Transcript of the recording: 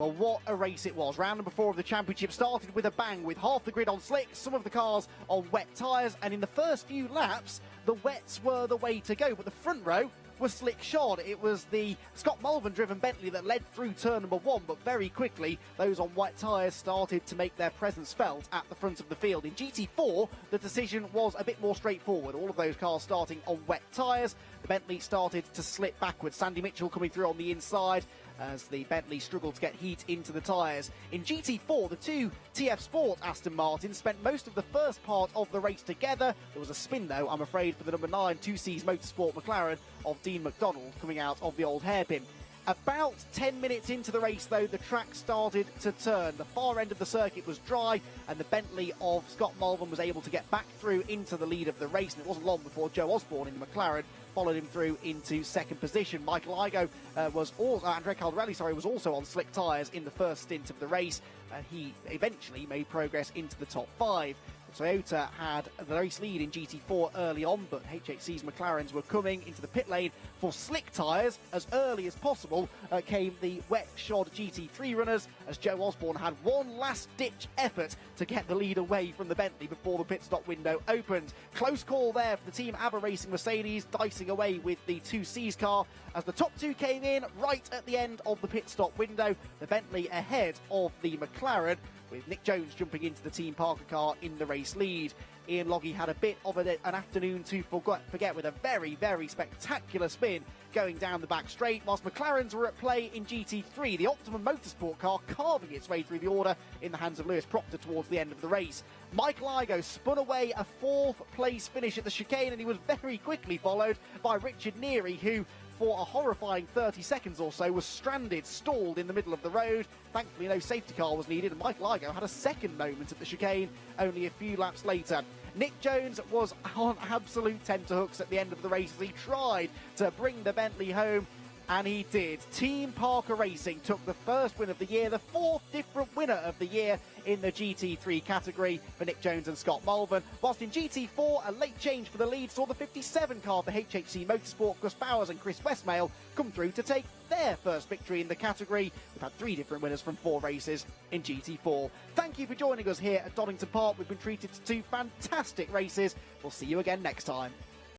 Well, what a race it was. Round number 4 of the championship started with a bang, with half the grid on slicks, some of the cars on wet tyres, and in the first few laps, the wets were the way to go, but the front row was slick shod. It was the Scott Malvern driven Bentley that led through turn number 1, but very quickly those on wet tyres started to make their presence felt at the front of the field. In GT4, the decision was a bit more straightforward. All of those cars starting on wet tyres. The Bentley started to slip backwards. Sandy Mitchell coming through on the inside as the Bentley struggled to get heat into the tyres. In GT4, the two TF Sport Aston Martins spent most of the first part of the race together. There was a spin, though, I'm afraid, for the number 9 2Cs Motorsport McLaren of Dean McDonald coming out of the old hairpin. About 10 minutes into the race, though, the track started to turn. The far end of the circuit was dry, and the Bentley of Scott Malvern was able to get back through into the lead of the race, and it wasn't long before Joe Osborne in the McLaren followed him through into second position. Michael Igoe Andrea Caldarelli, was also on slick tyres in the first stint of the race, and he eventually made progress into the top 5. Toyota had the race lead in GT4 early on, but HHC's McLarens were coming into the pit lane for slick tyres. As early as possible came the wet-shod GT3 runners, as Joe Osborne had one last-ditch effort to get the lead away from the Bentley before the pit stop window opened. Close call there for the Team ABBA Racing Mercedes, dicing away with the 2Cs car as the top 2 came in right at the end of the pit stop window. The Bentley ahead of the McLaren, with Nick Jones jumping into the Team Parker car in the race lead. Ian Logie had a bit of an afternoon to forget with a very, very spectacular spin going down the back straight, whilst McLarens were at play in GT3, the Optimum Motorsport car carving its way through the order in the hands of Lewis Proctor towards the end of the race. Michael Igoe spun away a 4th place finish at the chicane, and he was very quickly followed by Richard Neary, who for a horrifying 30 seconds or so was stalled in the middle of the road. Thankfully no safety car was needed, and Michael Igoe had a second moment at the chicane only a few laps later. Nick Jones was on absolute tenterhooks at the end of the race as he tried to bring the Bentley home, and he did. Team Parker Racing took the first win of the year, the 4th different winner of the year in the GT3 category for Nick Jones and Scott Malvern. Whilst in GT4, a late change for the lead saw the 57 car for HHC Motorsport, Gus Bowers and Chris Wesemael, come through to take their first victory in the category. We've had 3 different winners from 4 races in GT4. Thank you for joining us here at Donington Park. We've been treated to 2 fantastic races. We'll see you again next time.